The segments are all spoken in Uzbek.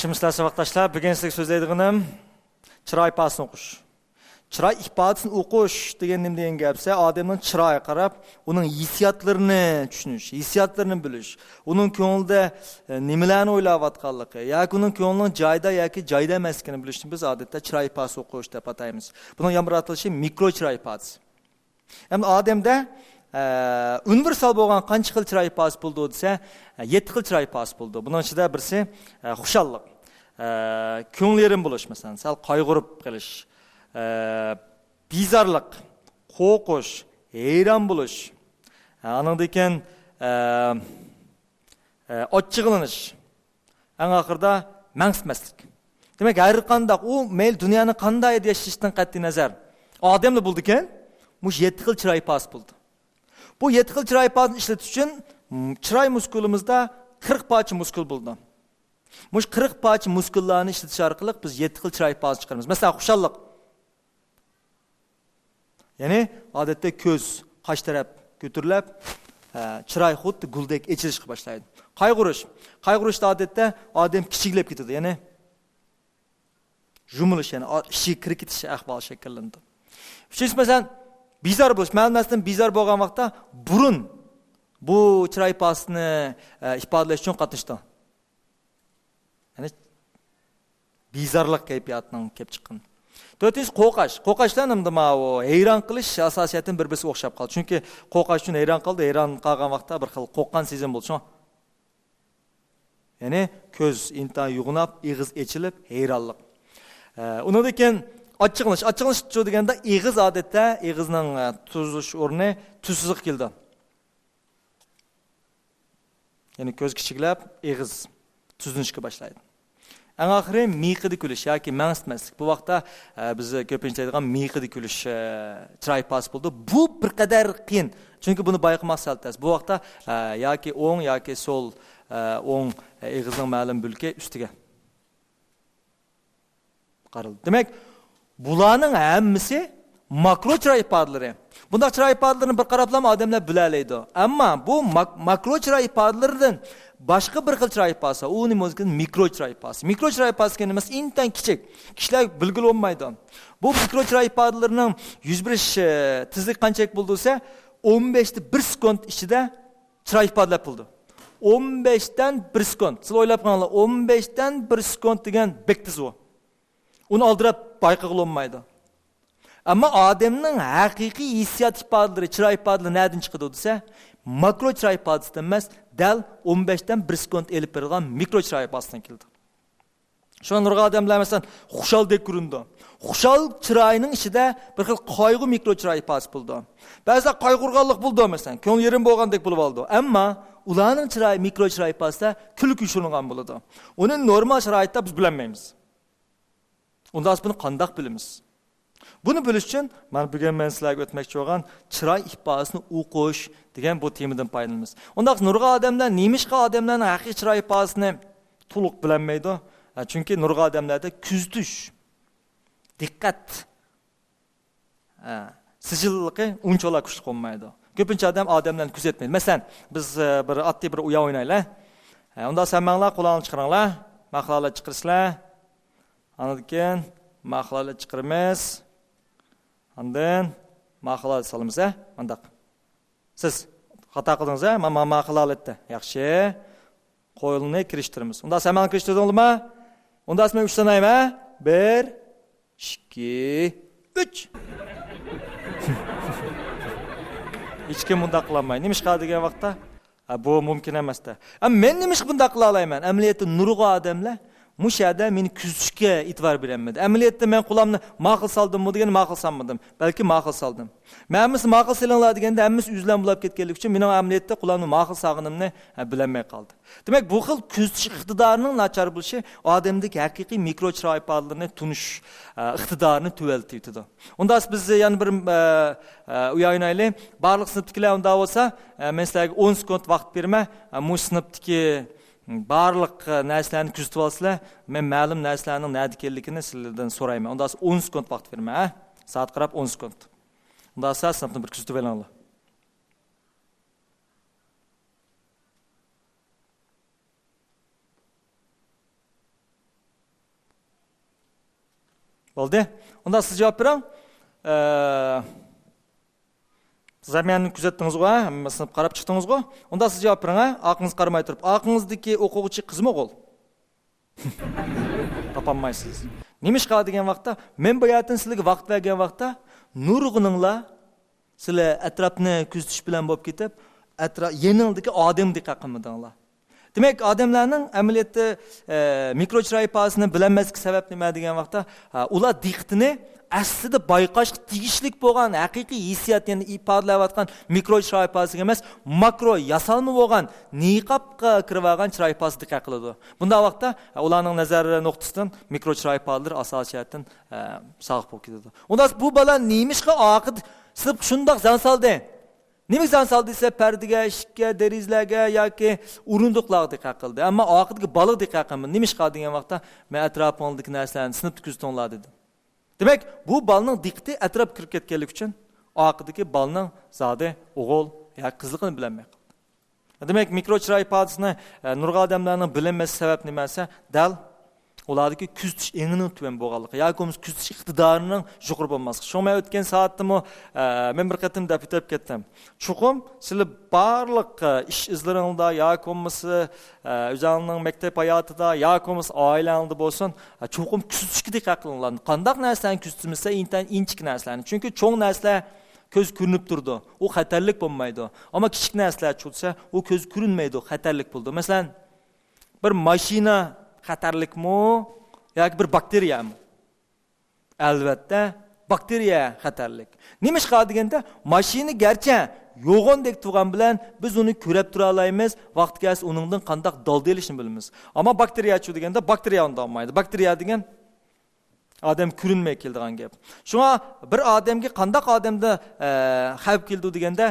Yaxshimisiz vaqtdoshlar, bugun sizga so'zlaydiganim chiroy ifodasini o'qish. Chiroy ifodasini o'qish degan nima degan gapsa, odamning chiroyiga qarab, uning hissiyotlarini tushunish, hissiyotlarini bilish, uning ko'nglida nimalarni o'ylayotganligi, yoki uning ko'nglining joyida yoki joyda emasligini bilishni biz odatda chiroy ifodasi o'qish deb ataymiz. Buning yamratilishi mikro chiroy ifodasi. Endi odamda universal bo'lgan qancha xil chiroy ifodasi bo'ldi desa, 7 xil chiroy ifodasi bo'ldi. Buning ichida birisi xushallik, ko'nglerin bo'lish, masalan, sal qayg'urib qilish, bizarlik, qo'rqish, hayron bo'lish, andan keyin ochchig'lanish, eng oxirida mansmaslik. Demak, har qanday u meyl dunyoni qanday yashashdan qat'iy nazar odamda bo'ldi ekan, mush 7 xil chiroy ifodasi bo'ldi. Bu 7 xil chiroy ifodasini ishlatish uchun chiroy muskulimizda 40 parcha muskul bo'ldi. Mush 40 parcha muskullarni ishlatish orqali biz 7 xil chiroy ifodasini chiqaramiz. Masalan, xushallik. Ya'ni odatda ko'z, qosh taraf ko'tarilib, chiroy xuddi guldek echilishga boshlaydi. Qayg'urishda odatda odam kichiklab ketadi, ya'ni jumilish, ya'ni ishi kirkitish ahvoli shakllanadi. Uchinchisi masalan, bizar bo'lish, ma'lumotdan bizar bo'lgan vaqtda burun bu chiroy ifodasini ifodalash uchun qatnashdi. Ya'ni bizarlik kayfiyatining kelib chiqqan. To'rtinchisi qo'rqashdan nima u hayron qilish asosiyatdan bir-birisiga o'xshab qoldi. Chunki qo'rqash uchun hayron qolgan vaqtda bir xil qo'rqqan sezim bo'ldi. Ya'ni ko'z intan yug'nab, ig'iz echilib, hayronlik. Undan keyin Açıqlanish deganda eg'iz odatda eg'izning tuzilish o'rni tuzsiz keldi. Ya'ni ko'z kichiklab, eg'iz tuzilishga boshlaydi. Eng oxiri miqida kulish yoki mansmaslik. Bu vaqtda biz ko'pincha aytadigan miqida kulish chiroy ifodasi bo'ldi. Bu bir qadar qiyin. Chunki buni bayqamoq saltas. Bu vaqtda yoki o'ng yoki so'l o'ng eg'izning ma'lum bo'lki ustiga qarildi. Demak, bularning hammasi makro chiroy ifodalari. Bunda chiroy ifodalarini bir qarablam odamlar bilalaydi. Ammo bu makro chiroy ifodalaridan boshqa bir xil chiroy ifodasi, u nima o'ziga mikro chiroy ifodasi. Mikro chiroy ifodasi emas, intan kichik. Kishilar bilgil olmaydi. Bu mikro chiroy ifodalarining yuz berish tezlik qanchalik bo'ldi desa, 15 ta 1 sekund ichida chiroy ifodalab bo'ldi. 15 dan 1 sekund. Siz o'ylab qaranglar, 15 dan 1 sekund degan bektiz u. Uni oldirab bayqaga olmaydi. Ammo odamning haqiqiy hissiyot ifodalari, chiroy ifodalari nerdan chiqadi desa, makro chiroy ifodasidan emas, dal 15 dan 1 sekund elib berilgan mikro chiroy ifodasidan keldi. Shuna nurg'a odamlar masalan xushaldek ko'rindi. Xushal chiroyning ichida bir xil qayg'u mikro chiroy ifodasi bo'ldi. Ba'zida qayg'urganlik bo'ldi masalan, ko'ngil yerim bo'lgandek bo'lib oldi. Ammo ularning chiroy mikro chiroy ifodasida kulki ushlangan bo'ladi. Uni normal sharoitda biz bilmaymiz. Unda biz buni qanday bilamiz? Buni bilish uchun bugun men sizlarga o'tmoqchi bo'lgan chiroy ifodasini o'qish degan bu temadan foydalanamiz. Unda nurg'a odamlar nemishqa odamlarning haqiqiy chiroy ifodasini to'liq bilmaydi. Chunki nurg'a odamlarda kuzatish, diqqat, sijilligi unchalik kuchli bo'lmaydi. Ko'pincha odamlarni kuzatmaydi. Masalan, biz bir oddiy bir o'yin o'ynaylik. Unda samanglar qo'llarni chiqaringlar, maqlalar chiqirsizlar. Andan keyin maqlalar chiqiramiz. Andan maqlalar solamiz, mandaq. Siz xato qildingiz, men maqlalarni yaxshi qo'lni kirishtiramiz. Unda samangni kirishtirdingizmi? Unda men 3 sanayman. 1 2 3. Hech kim bunda qilolmaydi. Nima ish qiladi degan vaqtda bu mumkin emasda. Men nima ish bunda qila olaman? Amaliyotda nurg'a odamlar mushada meni kuzatishga e'tibor bermaydi. Amaliyotda men qo'limni ma'qul soldimmi degan ma'qul solmadim. Balki ma'qul soldim. Menimiz ma'qul selinglar deganda hammasi uzlan bo'lib ketganlik uchun mening amaliyotda qo'limni ma'qul sog'inimni bilmay qoldi. Demak, bu xil kuzatish iqtidorining nachar bo'lishi odamdagi haqiqiy mikro chiroy ifodalarini tunish iqtidorini tuvaltiydi. Unda biz yana bir o'ynaylik. Barliq sinfdagilar unda bo'lsa, men sizlarga 10 sekund vaqt berma, bu sinfdagi barliq narsalarni kuzatib olsizlar, men ma'lum narsalarning nima ekanligini sizlardan so'rayman. Unda 10 sekund vaqt berma, soat qarab 10 sekund. Unda sinfni bir kuzatib olinglar. Bo'ldi. Unda siz javob bering. Zamanni kuzatdingizmi? Hammasini qarab chiqdingizmi? Unda siz javob bering, aqlingiz qaramay turib. Aqlingizdagi o'quvchi qizmi o'g'il? Topolmaysiz. Nimishqa degan vaqtda, men bu yerdan sizlarga vaqt bergan vaqtda nurg'uninglar sizlar atrofni kuzatish bilan bo'lib ketib, yenildagi odamdek qilmadinglar. Demak, odamlarning amaliyotda mikrochiroy ifodasini bilmaslik sabab nima degan vaqtda, ular diqqatini aslida bayqashga tegishlik bo'lgan haqiqiy hissiyotni ifodalayotgan mikrochiroy ifodasiga emas, makro yasalma bo'lgan niqobga kirib olgan chiroy ifodasi diqqat qiladi. Bunda vaqtda ularning nazar nuqtasidan mikrochiroy ifodalar asosiyatdan sog'ib bo'lib ketadi. Unda bu bola nimishqa oqid silib shundoq zan soldi. Nima zan soldi desa, pardiga, eshikka, derizlarga yoki o'rindiqlarga diqqat qildi. Ammo oqidga baliq diqqat qilmadi. Nimishqa degan vaqtda men atrofimdagi narsalarni sinib kuzatinglar dedi. Demak, bu balning diqqati atrof kirib ketganligi uchun oqidagi balning zodi o'g'il yoki qizligini bilolmay qoldi. Demak, mikrochiroy ifodasini nurg'un odamlarning bilinmasi sabab nimasi? Dal ulardagi kuzatish engini tuban bo'lganligi yoki kuzatish iqtidorining yuqori bo'lmasligi. Shomay o'tgan soatdimi men bir qatim deb o'tib ketdim. Chuqum sizlar barliq ish izlaringizda yoki bo'lmasa o'zingizning maktab hayotida yoki bo'lmasa oilangizda bo'lsin, chuqum kuzatishga diqqat qilinglar. Qanday narsalarni kuzatmasa, inchik narsalarni. Chunki cho'ng narsalar ko'z ko'rinib turdi. U xatarlik bo'lmaydi. Ammo kichik narsalar cho'tsa, u ko'z ko'rinmaydi, xatarlik bo'ldi. Masalan, bir mashina xatarlikmi yoki bir bakteriyami? Albatta, bakteriya xatarlik. Nimishqa deganda, mashina garchi yo'g'ondek turgan bilan biz uni ko'rib tura olamiz, vaqt kelsa uningdan qanday daldelishini bilamiz. Ammo bakteriyachi deganda bakteriya unday olmaydi. Bakteriya degan odam ko'rinmay keldigan gap. Shunga bir odamga qanday odamda xavf keldi deganda,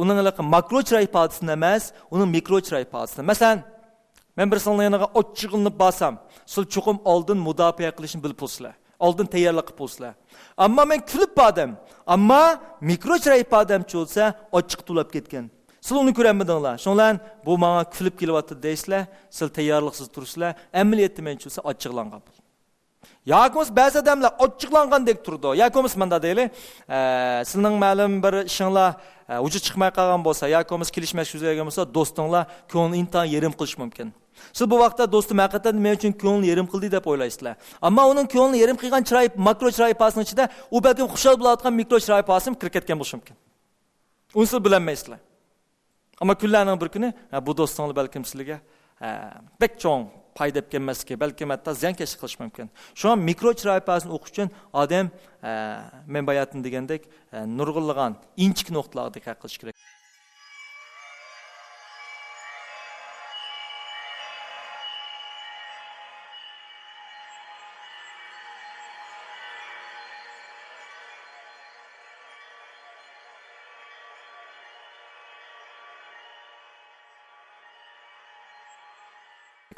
uning makrochiroy ifodasini emas, uning mikrochiroy ifodasini. Masalan, men bir sonla yanaga ochiqilib basam, sil chuqum oldin mudofaa qilishni bilib bo'lsizlar. Oldin tayyorlik qilib bo'lsizlar. Ammo men kulib badim. Ammo mikrochiroy ifodam bo'lsa, ochiq to'lab ketgan. Sil uni ko'rmadinglar. Shundan bu menga kulib kelyapti deysizlar, sil tayyorliksiz tursizlar. Amaliyotda men bo'lsa ochiqlangan. Yoki ba'zi odamlar ochiqlangandek turdi. Yoki menda deyli, sizning ma'lum bir ishinglar vujud chiqmay qolgan bo'lsa, yoki kelishmas yuzagan bo'lsa, do'stinglar ko'ngilni intan yerim qilish mumkin. Siz bu vaqtda do'stim haqiqatan men uchun ko'ngilni yerim qildi deb o'ylaysizlar. Ammo uning ko'ngilni yerim qilgan chiroy, makro chiroy ifodasining ichida u balkim xushal bo'layotgan mikro chiroy ifodasi kirib ketgan bo'lishi mumkin. Uni siz bilolmaysizlar. Ammo kunlarning bir kuni bu do'stinglar balkim sizlarga bek cho'ng payda kelmaski, balki hatta ziyankesh qilish mumkin. Shunga mikrochiroy ifodasini o'qish uchun odam men bayatım degandek nurg'unlagan inchik nuqtalarga diqqat qilish kerak.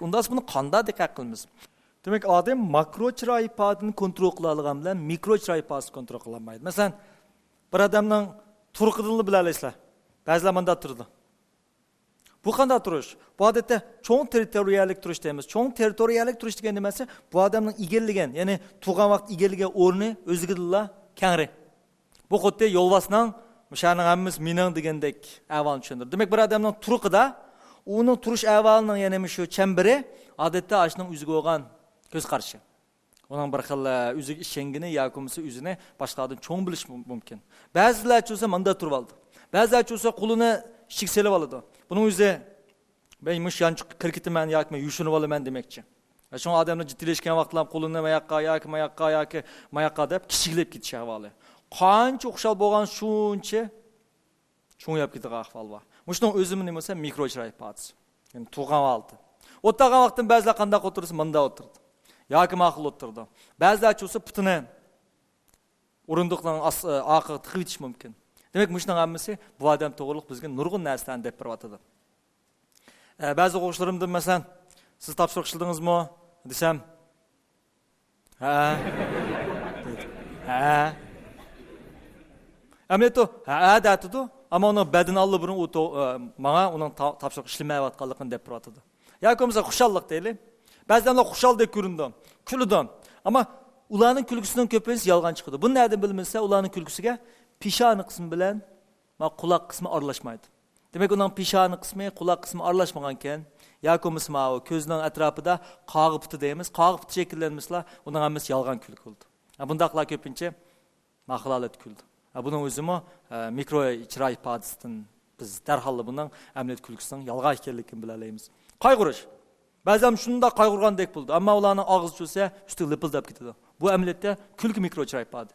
Undan bunu qanday diqqat qilamiz? Demak, odam makrochiroy ifodasini kontrol qila olgan bilan mikrochiroy ifodasini kontrol qila olmaydi. Masalan, bir odamning turqidini bilasizlar. Ba'zilar menda turdi. Bu qanday turish? Bu odatda cho'ng territoriyalik turish deymiz. Cho'ng territoriyalik turish degan nimasi? Bu odamning egallagan, ya'ni tug'an vaqt egallagan o'rni o'zigidilla kangri. Bu xuddi yo'lbosning o'shaning hammamiz mening degandek avval tushundir. Demak, bir odamning turqida uning turish avvalining yana shu chambiri odatda ashning o'ziga bo'lgan ko'z qarashi. Uning bir xil o'ziga ishongini yoki bo'lmasa o'zini boshqalardan cho'ng bilish mumkin. Ba'zilar bo'lsa menda turib oldi. Ba'zilar bo'lsa qo'lini ishga selib oladi. Buning o'zi men mush yanchiq kirkitaman yoki men yushunib olaman demoqchi. Shu odamlar jiddilashgan vaqtlar qo'lini mayoqqa deb kichiklab ketish ahvoli. Qancha o'xshab bo'lgan shuncha cho'ngab ketgan ahvol bor. Mushning o'zimi nima bo'lsa mikrochiroy ifodasi. Ya'ni tug'an oldi. O'tgan vaqtda ba'zilar qanday o'tirsa, menda o'tirdi. Yoki ma'qul o'tirdi. Ba'zilar bo'lsa putini o'rindiqning oqiga tiqib etish mumkin. Demak, mushning hammasi bu odam to'g'riliq bizga nurg'un narsalarni deb beryapti. Ba'zi o'quvchilarimdan masalan, siz topshiriq qildingizmi desam, ha. Amaliyotda ha deydi. Ammo uni badini olib burun menga uning topshiriq ishlamayotganligini deb beryapti. Yoki bo'lmasa xushallik deylik. Ba'zilar xushal deb ko'rindi, kuldi. Ammo ularning kulgisining ko'pincha yolg'on chiqadi. Buni nereden bilmasa, ularning kulgisiga pishoni qismi bilan quloq qismi aralashmaydi. Demak, uning pishoni qismi, quloq qismi aralashmagan ekan, yoki bo'lmasa ko'zning atrofida qog'i puti deymiz. Qog'i puti shakllanmaslar, uning hammasi yolg'on kulgi bo'ldi. Bundaqlar ko'pincha mahalolat kuldi. Buning o'zimi mikro ijro ifodasidan biz darhol buning amaliyot kulgisining yolg'on ekanligini bilalaymiz. Qayg'urish. Ba'zan shunda qayg'urgandek bo'ldi, ammo ularning og'iz cho'sa, usti lipildab ketadi. Bu amaliyotda kulgi mikro ijro ifodasi.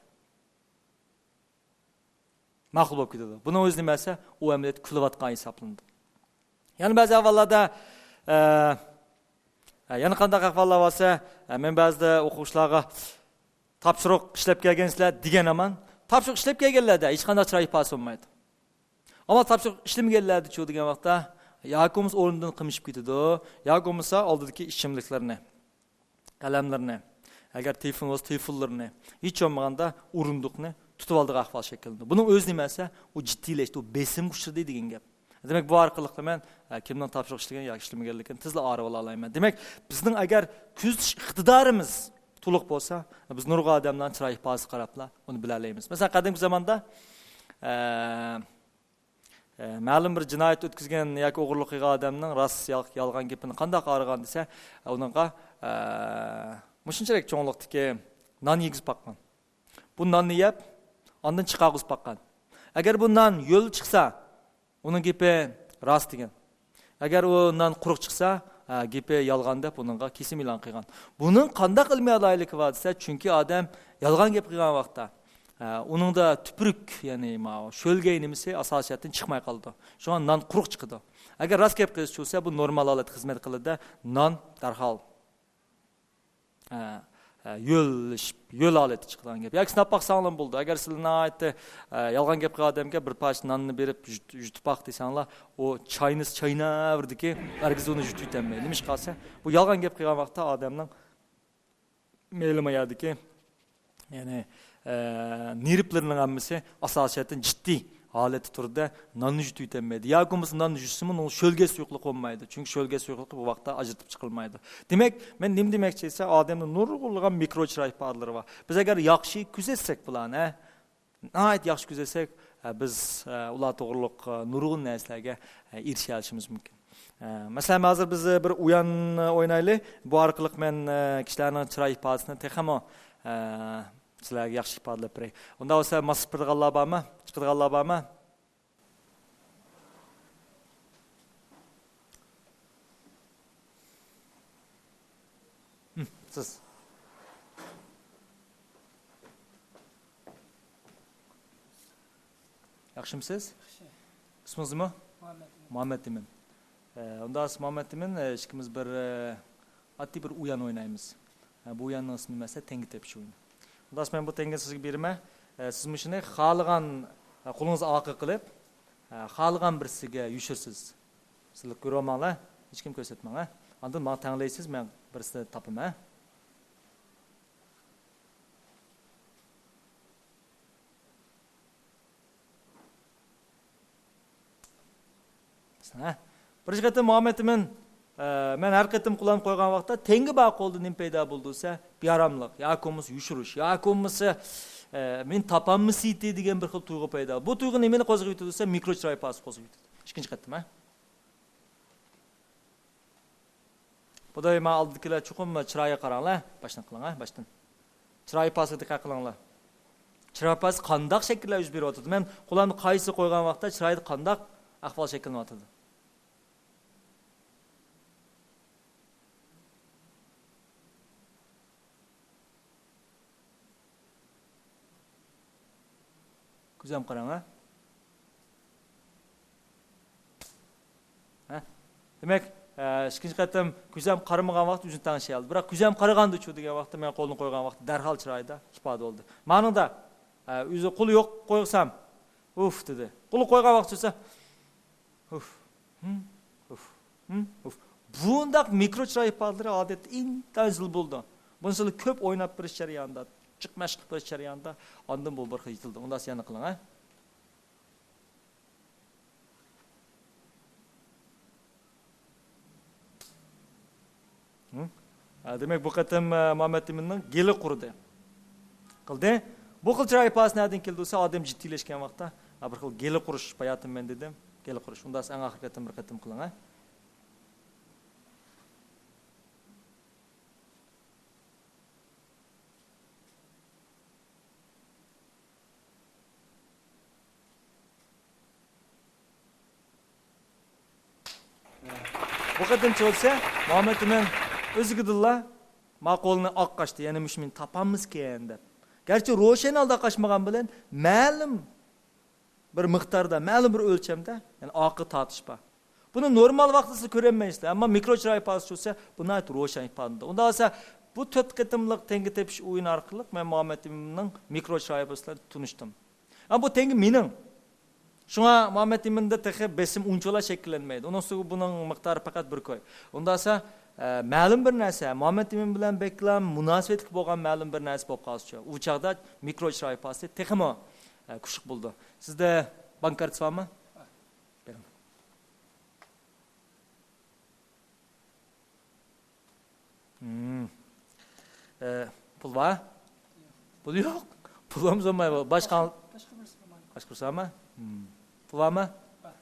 Ma'qul bo'lib ketadi. Buning o'zi nimasi? U amaliyot kulayotgan hisoblanadi. Ya'ni ba'zi avvallarda yana qanday ahvollar bo'lsa, men ba'zida o'quvchilarga topshiriq ishlab kelgansizlar deganaman. Topshiriq ishlab kelganlarda hech qanday chiroy ifodasi bo'lmaydi. Ammo topshiriq ishlamaganlarda chu degan vaqtda yo'qimiz o'rnidan qimishib ketadi, yo'q bo'lmasa oldidagi ichimliklarni, qalamlarni, agar telefon bo'lsa telefonlarni, hech bo'lmaganda o'rindiqni tutib oldigan ahvol shakllanadi. Buning o'zi nimasi? U jiddiylashdi, u besim kuchirdi degan gap. Demak, bu orqali men kimdan topshiriq ishlagan yoki ishlamaganligini tezla o'rib olayman. Demak, bizning agar kuzatish iqtidorimiz to'liq bo'lsa, biz nurg'on odamlarning chiroy ifodasiga qarablar uni bila olamiz. Masalan, qadimgi zamonda ma'lum bir jinoyat o'tkazgan yoki o'g'irlik qilgan odamning rost yolg'on gapini qanday qaragan desa, uningga mushunchalik cho'ngliqdagi non yegizib baqqan. Bu nonni yeb, ondan chiqarg'izib baqqan. Agar bu non yo'l chiqsa, uning gapi rost degan. Agar u non quruq chiqsa, gapi yolg'on deb uningga kesim e'lon qilgan. Buning qanday ilmiy aloyligi bor desa, chunki odam yolg'on gap qilgan vaqtda uningda tupuruk, ya'ni sho'lgay nimasi asosiyatdan chiqmay qoldi. Shunga non quruq chiqdi. Agar rost gap qilish bo'lsa, bu normal holat xizmat qiladi. Non darhol yo'l oladi chiqqan gap. Yoki sinab baqsanglar bo'ldi. Agar sizlarni aytdi, yolg'on gap qilgan odamga bir parcha nonni berib yutib baq desanglar, o chaynavrdiki, hargiz uni yutib yetmaydi. Nima ish qilsa, bu yolg'on gap qilgan vaqtda odamning me'limayadiki, ya'ni nervlarining hammasi asosiyatdan jiddiy holatda turdi, nonni yutib yetmaydi. Yoki bo'lmasa nonni yutsimi, u sho'lga suyuqlik bo'lmaydi. Chunki sho'lga suyuqlik bu vaqtda ajratib chiqilmaydi. Demak, men nima demoqchi esa, odamning nurg'unlagan mikro chiroy ifodalari bor. Biz agar yaxshi kuzatsak bularni, nihoyat yaxshi kuzatsak, biz ular to'g'riliq nurg'un narsalarga erisha olishimiz mumkin. Masalan, hozir biz bir o'yin o'ynaylik. Bu orqali men kishilarning chiroy ifodasini texmo sizlarga yaxshi ifodalab beray. Unda bo'lsa, masif qilganlar bormi? Chiqirganlar bormi? Siz. Yaxshimisiz? Ismingiz nima? Muhammad Emin. Unda Muhammad Emin, ikkimiz bir oddiy bir o'yin o'ynaymiz. Bu o'yinning ismi esa tengi tepish o'yini. Unda men bu tengi sizga beraman. Siz shuni xohlagan qo'lingizni orqa qilib, xohlagan birisiga yushirsiz. Sizlar ko'rolmanglar, hech kim ko'rsatmang, ha. Ondan men tanglaysiz, men birisini topaman. Birinchi qatim Muhammadmin men har qatim qulanib qo'ygan vaqtda tengi bor qo'lda nim paydo bo'ldi desa, bearamlik, yoki bo'lmasa yushirish, yoki bo'lmasa men topolmasaydi degan bir xil tuyg'u paydo. Bu tuyg'u nimani qo'zg'ab yetadi desa, mikro chiroy ifodasi qo'zg'ab yetadi. Ikkinchi qatim, ha. Bu da men oldikilar chuqur chiroyga qaranglar, boshdan qiling, ha, boshdan. Chiroy ifodasiga diqqat qilinglar. Chiroy ifodasi qanday shakllar yuz beryapti? Men qulanni qaysi qo'ygan vaqtda chiroyda qanday ahvol shakllanyapti? Ko'zam qarang, ha? Ha? Demak, ikkinchi qatim ko'zam qaramagan vaqt o'zini tanishay oldi. Biroq ko'zam qaraganda-chu degan vaqtda men qo'lni qo'ygan vaqt darhol chiroyda ifoda bo'ldi. Ma'noda o'zi qo'li yo'q qo'ysam, uf dedi. Qo'li qo'ygan vaqt esa uf. Bundaq mikro chiroy ifodalari odatda intenzil bo'ldi. Bunisilar ko'p o'ynab birish jarayonida, chiqmash qilib birish jarayonida ondan bu bir xil yetildi. Unda yana qiling, ha? Demak, bu qatim Muhammad Eminning geli qurdi. qildi. Bu xil chiroy ifodasi nereden keldi desa, odam jiddiylashgan vaqtda bir xil geli qurish bayatim men dedim. Geli qurish. Unda eng oxirgi qatim bir qatim qiling, ha. Bu qatimchi bo'lsa, Muhammad men o'zigidilla maqolni oqqashdi, ya'ni mushmin topamizken deb. Gerçi ro'shan alda qaşmagan bilan ma'lum bir miqdorda, ma'lum bir o'lchamda, ya'ni oqi tatishpa. Buni normal vaqtida ko'rolmaysizlar, ammo mikro chiroy ifodasi bo'lsa, buni ayt ro'shan ifodada. Unda bo'lsa, bu 4 qatimliq tengi tepish o'yin orqali men Muhammadimning mikro chiroy ifodasidan tunishdim. Ammo bu tengi mening. Şuna Muhammed İmin'de tehe besim unchola şekillenmeydi. Onun sonra bunun miktarı fakat bir koy. Ondasa ma'lum bir narsa, Muhammed İmin bilan beklam münasebetlik bo'lgan ma'lum bir narsa bo'lib qolsa, u chaqda mikro chiroy ifodasi texmo kuchli bo'ldi. Sizda bank kartasi bormi? Bering. Pul var? Pul yo'q. Pulimiz olmay, boshqa birisi mi? Pul var mı?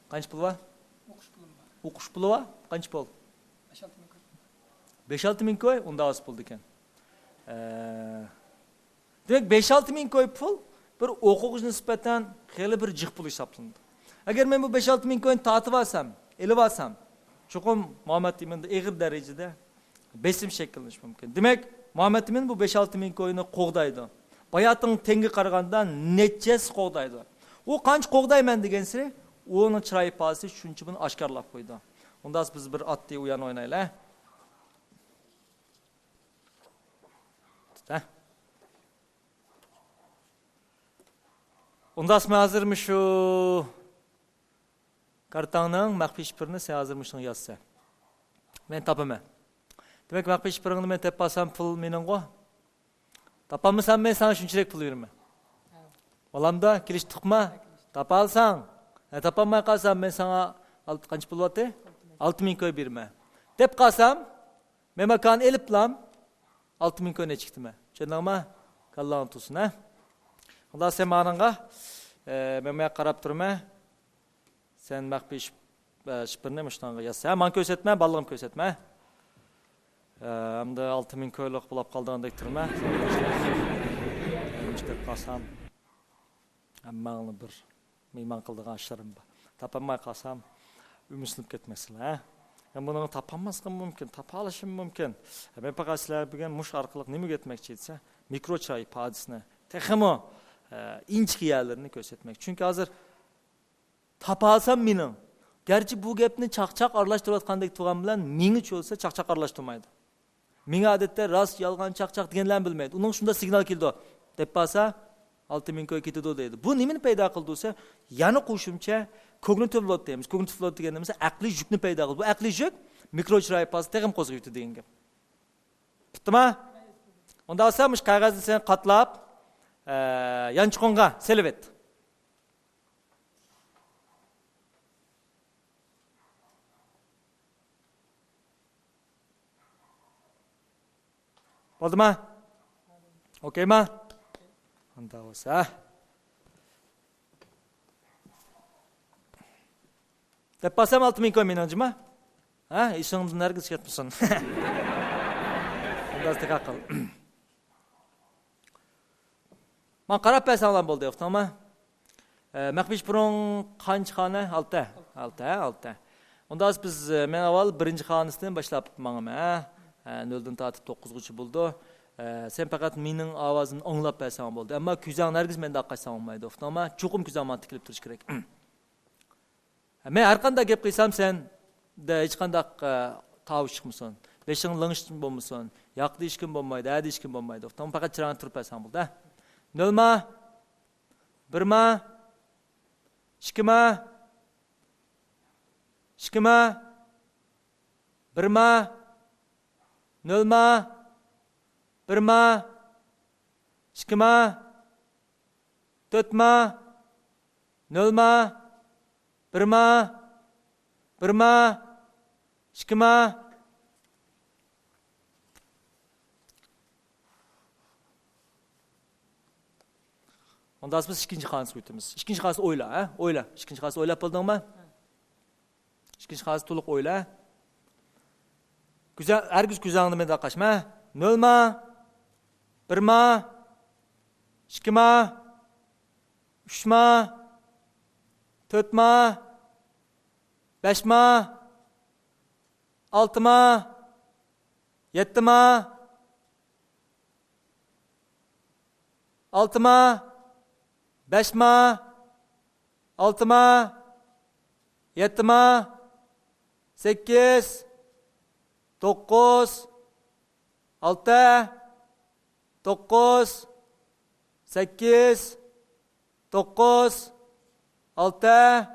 Qancha pul var? O'qish pulim bor. O'qish puli var? Qancha pul? 5-6 ming ko'y. 5-6 ming ko'y, unda oz pul ekan. Demak 5-6 ming ko'y pul bir o'quvchi nisbatan xeyli bir jiq pul hisoblanadi. Agar men bu 5-6 ming ko'yni tatib olsam, elib olsam, cho'qim Muhammad Iminda ig'ir darajada besim shakllanishi mumkin. Demak, Muhammad Imin bu 5-6 ming ko'yni qo'g'daydi. Bayating tengi qaraganda nechasi qo'g'daydi. U qancha qo'g'dayman degansi, o'ning chiroy ifodasi shuncha buni oshkorlab qo'ydi. Unda biz bir otni uyan o'ynaylik. Unda men hozirmi shu kartangning maxfiy shifrini sen hozirmi yozsa. Men topaman. Demak, maxfiy shifrini men topsam pul meninggo. Topolmasam men sana shunchalik pul beraman. Olamda kelishdiqmi? Topalsang, topolmay qolsam men sana qancha pul bo'lyapti? 6 ming ko'y berma. Deb qolsam, men makon eliblam 6 ming ko'y nechikdimi? Tushundingmi? Kallang tutsin, ha? Xudo sen menga men qarab turma. Sen maxfiy shifrni mushtanga yozsa, men ko'rsatma, ballig'im ko'rsatma. Hamda 6 ming ko'ylik bo'lib qoldingdek turma. Deb qolsam Ammağını bir meyman qildigan ishlarim bor. Topolmay qolsam, umidlanib ketmasizlar. Men buni topolmasligim mumkin, topa olishim mumkin. Men faqat sizlar bilgan mush orqali nima ketmoqchi etsa, mikro chiroy ifodasini, texmo inchki yerlarini ko'rsatmoqchi. Chunki hozir topa olsam mening. Garchi bu gapni chaqchaq aralashtirayotgandek turgan bilan menga cho'lsa chaqchaq aralashtirmaydi. Menga odatda rost, yolg'on, chaqchaq deganlarni bilmaydi. Uning shunda signal keldi deb bo'lsa 6 ming ko'y ketadi deydi. Bu nimani paydo qildi desa, yana qo'shimcha kognitiv load deymiz. Kognitiv load deganimiz aqliy yukni paydo qildi. Bu aqliy yuk mikro chiroy ifodasi tegim qo'zg'aydi degan gap. Bittimi? Unda olsamish qog'ozni sen qatlab, yanchiqonga selib et. Bo'ldimi? Okeymi? Unda bo'lsa deb pasam 6 ming ko'y menajmi? Ha, ishingizdan nargiz ketmasin. Unda istiqa qil. Men qarab pasanglar bo'ldi, yo'qmi? Maxfiy shifring qancha xona? 6. Unda biz men avval birinchi xonasidan boshlab mangam, 0dan tortib 9gacha bo'ldi. Sen faqat mening ovozimni anglab bersang bo'ldi. Ammo kuzang nargiz menda oqqasang olmaydi. To'xtama, cho'qim kuzangman tikilib turish kerak. Men har qanday gap qilsam sen de hech qanday tovush chiqmasin. Beshing lingishtin bo'lmasin. Yoqdi ishkim bo'lmaydi, hadi ishkim bo'lmaydi. To'xtama, faqat chiroyli turib bersang bo'ldi. Nolma, birma, ishkima, birma, nolma, birma, ishkima, to'rtma, nolma, birma, ishkima, Ondan sonra biz ikinci xonasiga o'tamiz. İkinci xonasi o'yla, ha? O'yla. İkinci xonasi o'ylab bo'ldingmi? İkinci xonasi to'liq o'yla. Güzel, herkes güzelliğini menda qaşma. 0 ma, 1 ma, 2 ma, 3 ma, 4 ma, 5 ma, 6 ma, 7 ma, 6 ma, 5 ma, 6 ma, 7 ma, 8, 9, 6, 9, 8, 9, 6.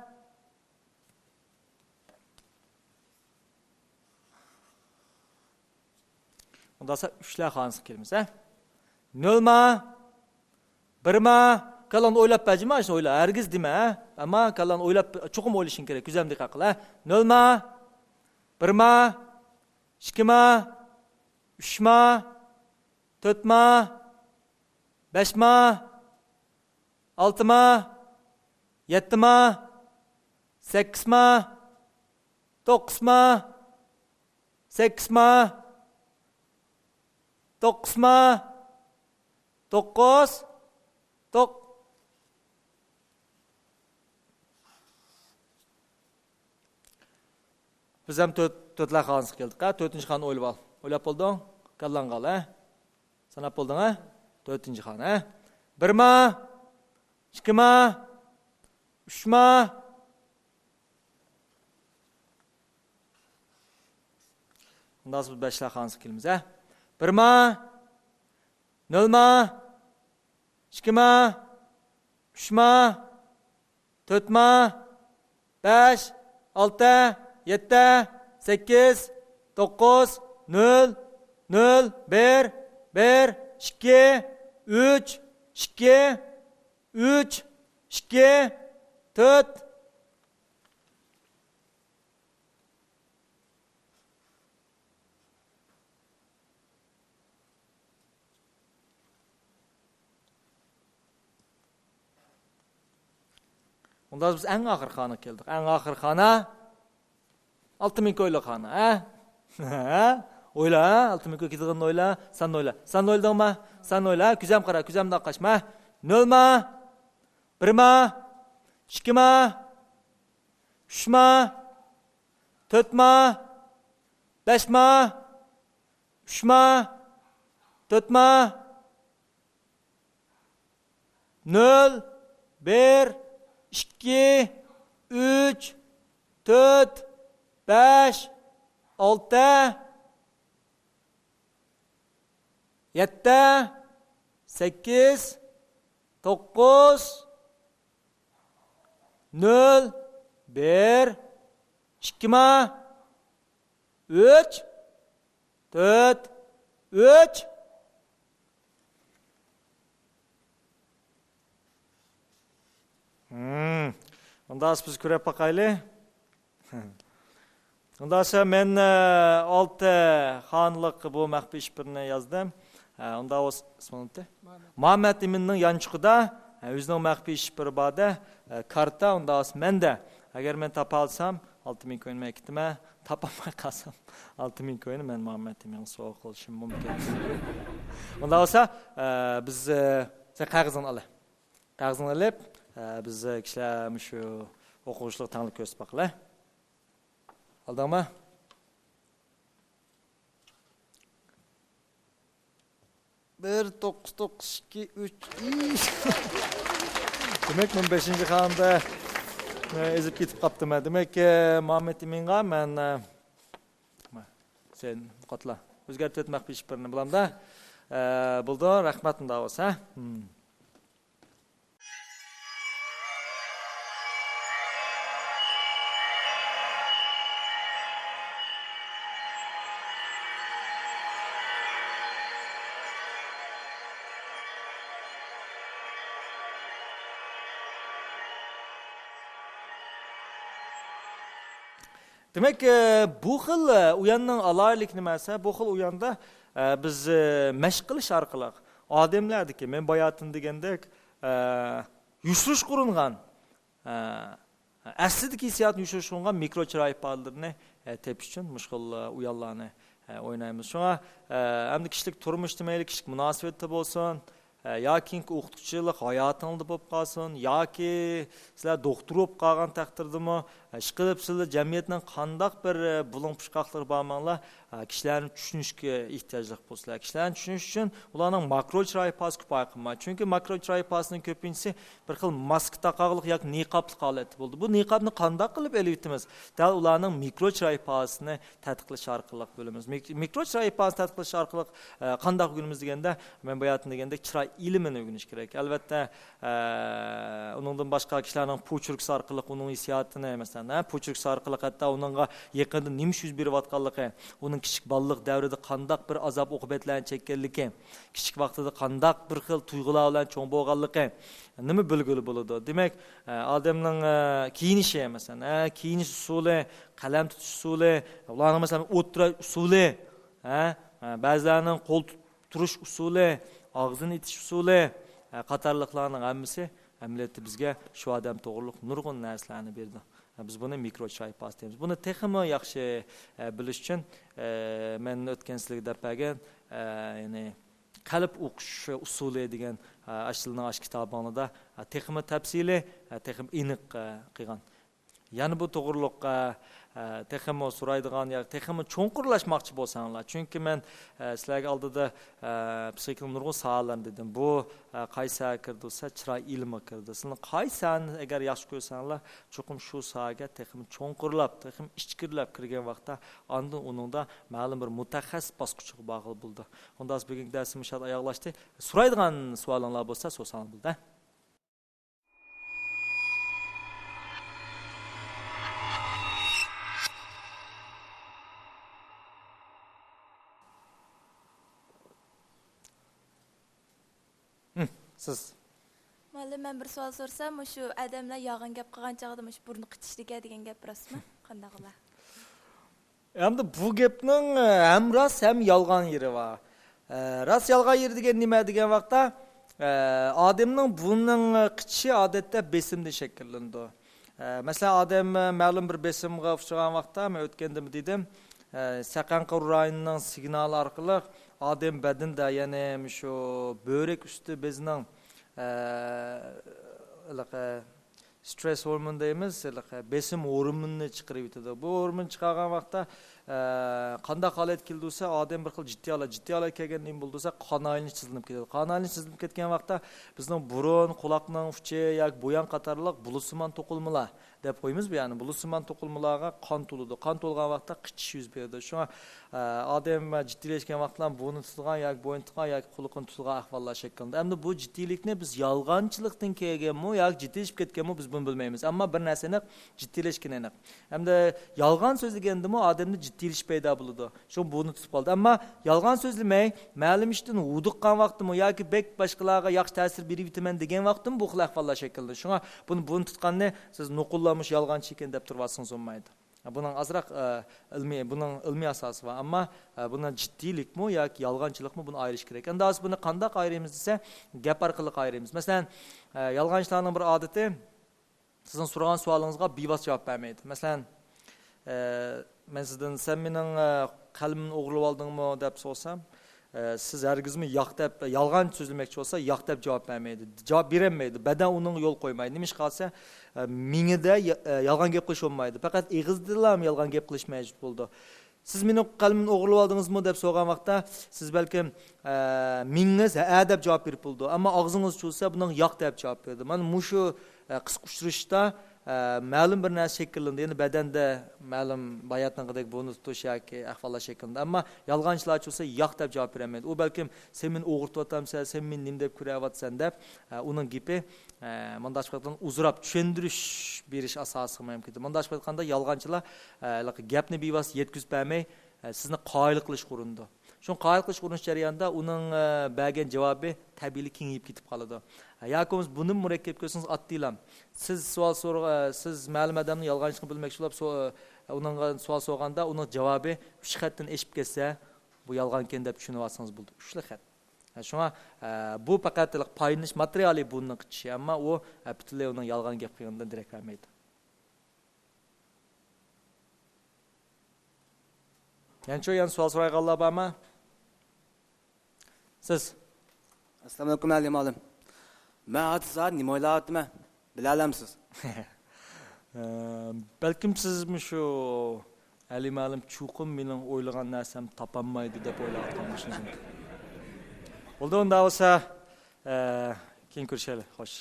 Ondan sonra üçler xonasiga kelamiz, ha? 0 ma, 1 ma, kalan o'ylab bajima, shuni o'yla, hargiz dema, ha? Ammo kalan o'ylab, cho'qim o'ylashing kerak, ko'zam diqqat qil, ha? 0 ma, 1 ma, 2 ma, 3 ma, 4 ma, 5 ma, 6 ma, 7 ma, 8 ma, 9 ma, 8 ma, 9 ma, 9, 9. Biz ham to'rtlar xonasiga keldik, ha? 4-xonani o'ylab ol. O'ylab bo'lding? Kallan qol, ha? Sanab bo'lding, ha? 4-xona, ha? 1 ma, 2 ma, 3 ma, 5 xonasiga kelamiz, ha? 1 ma, 0 ma, 2 ma, 3 ma, 4 ma, 5, 6, 7, 8, 9, 0, 0, 1, 1, 2, 3, 2, 3, 2, 4. Ondan biz en ahir xona keldik. En ahir xona 6000 koylu xona, ha? Oyla, ha? 6000 koy ketganini oyla, sen oyla. Sen oydingmi? Sen oyla, küzem qara, küzemda qaşma. 0 ma, 1 ma, 2 ma, 3 ma, 4 ma, 5 ma, 3 ma, 4 ma, 0, 1, 2, 3, 4, 5, 6, 7, 8, 9, 0, 1, 2 ma, 3, 4, 3. Ondan sonra biz görüp bakaylı. Ondan sonra ben 6 xonalik bu maxfiy ish birini yazdım. Onda o ismini unuttu. Muhammed Emin'nin yançıqıda özünün maxfiy ish biri barda karta onda mende. Agar men topa olsam 6000 ko'yni men ketime, topolmay qolsam 6000 ko'yni men Muhammed Eminga sovg'a qilishim mumkin. Onda olsa biz sen qog'ozini ol. Qog'ozini olib biz kishilar shu o'quvchilar tanlab ko'rsatib baqla. Aldingmi? Bir 9 9 2 3 Demek men 5-xonada ezib ketib qopdim. Demek Muhammed Eminga men sen qotla. O'zgartirib o'tmoqchi ish birini bilamda. Bo'ldi, rahmatim da bo'lsa. Demek bu xil uyanning alaylik nimasi, bu xil uyanda biz mashq qilish orqali odamlardiki men boyatim degandek yushirish qurilgan aslidagi hissiyotni yushirish qurilgan mikro chiroy ifodalarni tepish uchun mushkul uyallarni o'ynaymiz. Shunga hamda kishilik turmushda mayli, kishilik munosabatda bo'lsin, yoki o'qituvchilik hayotingizda bo'lib qolsin, yoki sizlar doktor bo'lib qolgan taqdirdami, ishqilib sizlar jamiyatning qandoq bir bulung pushqoqlari bormanglar, kishilarni tushunishga ehtiyojli bo'lsalar. Kishilarni tushunish uchun ularning makro chiroy ifodasi kifoya qilmaydi. Chunki makro chiroy ifodasining ko'pinchisi bir xil maska taqoqliq yoki niqobli holat bo'ldi. Bu niqobni qandoq qilib elib yetamiz? Dal ularning mikro chiroy ifodasini tadqiqlash orqali bo'lamiz. Mikro chiroy ifodasini tadqiqlash orqali qandoq o'rganamiz deganda, men bu yerda deganda chiroy ilmini o'rganish kerak. Albatta, uningdan boshqa kishilarning pochurkisi orqali uning hissiyotini, masalan, pochurkisi orqali hatto uningga yaqinda nima yuz berayotganligi, uning kichik balliq davrida qandoq bir azob uqubatlarni chekkanligi, kichik vaqtida qandoq bir xil tuyg'ular bilan cho'ng bo'lganligi nima bilguli bo'ladi. Demak, odamning kiyinishi, masalan, kiyinish usuli, qalam tutish usuli, ularning masalan o'tirish usuli, ba'zilarning qo'l turish usuli, og'zini itish usuli qatorliqlarning hammasi amaliyotda bizga shu odam to'g'riliq nurg'un narsalarni berdi. Biz buni mikro chiroy ifodasi deymiz. Buni texmi yaxshi bilish uchun men o'tgan sizlarga deb bergan, ya'ni qalb o'qish usuli degan ashilning ash kitobida texmi tafsili, texmi aniq qilgan. Ya'ni bu to'g'riliq texmi so'raydigan yoki texmi cho'nqurlashmoqchi bo'lsanglar, chunki men sizlarga oldida psixologik nurg'un savollarni dedim. Bu qaysi kirdi-sa, chiroy ilmi kirdi. Sizlar qaysini agar yaxshi ko'rsanglar, cho'qim shu sohaga texmi cho'nqurlab, texmi ichkirlab kirgan vaqtda ondan uningda ma'lum bir mutaxassis bosqichiga bog'liq bo'ldi. Unda bugungi darsimiz shart oyoqlashdi. So'raydigan savollar bo'lsa, so'rasanglar bo'ldi. Siz. Malum men bir savol so'rsam, shu odamlar yolg'on gap qilgan chog'da shu burni qitishliga degan gap rostmi? Qanday qiladi? Endi bu gapning ham rost, ham yolg'on yeri bor. Rost yolg'on yeri degan nima degan vaqtda, odamning burnining qitishi odatda besimda shakllanadi. Masalan, odam ma'lum bir besimga uchragan vaqtda, men o'tganda dedim, saqanqur rayonining signali orqali odam badanda, ya'ni shu börek usti bizning stress hormon deymiz, besim hormonini chiqarib yetadi. Bu hormon chiqargan vaqtda qanday holat keldiysa, odam bir xil jiddiy holat kelgan nima bo'ldiysa, qon aylanishi tizilib ketadi. Qon aylanishi tizilib ketgan vaqtda bizning burun, quloqning uchi yoki bo'yon qatorliq bulutsimon to'qilmalar deb qo'yamiz. Ya'ni bulutsimon to'qilmalarga qon to'ladi. Qon to'lgan vaqtda qichish yuz beradi. Shunga odam jiddiylashgan vaqtda burni tutilgan yoki bo'yin tutilgan yoki quloqni tutilgan ahvollar shakllanadi. Endi bu jiddiylikni biz yolg'onchilikdan kelganmi yoki jiddiyashib ketganmi biz buni bilmaymiz. Ammo bir narsani jiddiylashgan aniq. Hamda yolg'on so'zlagandimi odamni jiddiylashib paydo bo'ladi. Shu burni tutib qoldi. Ammo yolg'on so'zlamay, ma'lum ishdan huduqqan vaqtimi yoki bek boshqalarga yaxshi ta'sir beribman degan vaqtim bu xil ahvollar shakllanadi. Shunga buni tutganni siz nuqullamış yolg'onchi ekan deb turvatsangiz bo'lmaydi. Buning azroq ilmiy asosi bor, ammo bundan jiddiylikmi yoki yolg'onchilikmi buni ayirish kerak. Endi hozir buni qanday ayiramiz desa, gap orqali ayiramiz. Masalan, yolg'onchilarning bir odati sizning so'ragan savolingizga bevosita javob bermaydi. Masalan, men sizdan sen mening qalbimni o'g'irlab oldingmi deb so'rasam, siz hargizmi yo'q deb yolg'on so'zlamoqchi bo'lsa, yo'q deb javob bermaydi. Javob berolmaydi. Badan uning yo'l qo'ymaydi. Nima ish qilsa, mingida yolg'on gap qilish olmaydi. Faqat eg'izdilar yolg'on gap qilish majbur bo'ldi. Siz mening qalbimni o'g'irlab oldingizmi deb so'ragan vaqtda, siz balkim mingiz ha deb javob berib bo'ldi. Ammo og'zingiz cho'lsa, buning yo'q deb javob berdi. Mana mushu qisqa uchrashda ma'lum bir narsa shakllandi. Ya'ni badanda ma'lum bayatningidek buni tutish yoki ahvollar shakllandi. Ammo yolg'onchilar bo'lsa yo'q deb javob bermaydi. U balkim sen meni o'g'irtib sen meni nim deb ko'ryapsan deb uning gapi bunday qilib uzrab tushuntirish berish asosi mumkin. Bunday qilganda yolg'onchilar gapni bevosita yetkazib bermay sizni qoyil qilish urindi. Shu qoyil qilish urinish jarayonida uning bergan javobi tabiiy kengayib ketib qoladi. Yoki buni murakkab ko'rsangiz oddiy. Siz siz ma'lum odamni yolg'onchiligini bilmoqchi bo'lib, uningga savol so'raganda uning javobi 3 xatdan eshib ketsa, bu yolg'on ekan deb tushunib olsangiz bo'ldi. 3 xat. Şuna bu faqatliq paylanış materiali bunun qichishi, ammo u butunlay uning yolg'on gap qilganidan darak bermaydi. Yani şu yan sual so'rayganlar bormi? Siz Assalomu alaykum Ali molim. Men hozir nima o'ylayapman? Bila olamsiz? Balkim sizmi shu Ali ma'lum chuqur mening o'ylagan narsam topolmaydi deb o'ylayotganingiz mumkin. Bo'ldi, unda bo'lsa keyin ko'rishaylik. Xo'sh.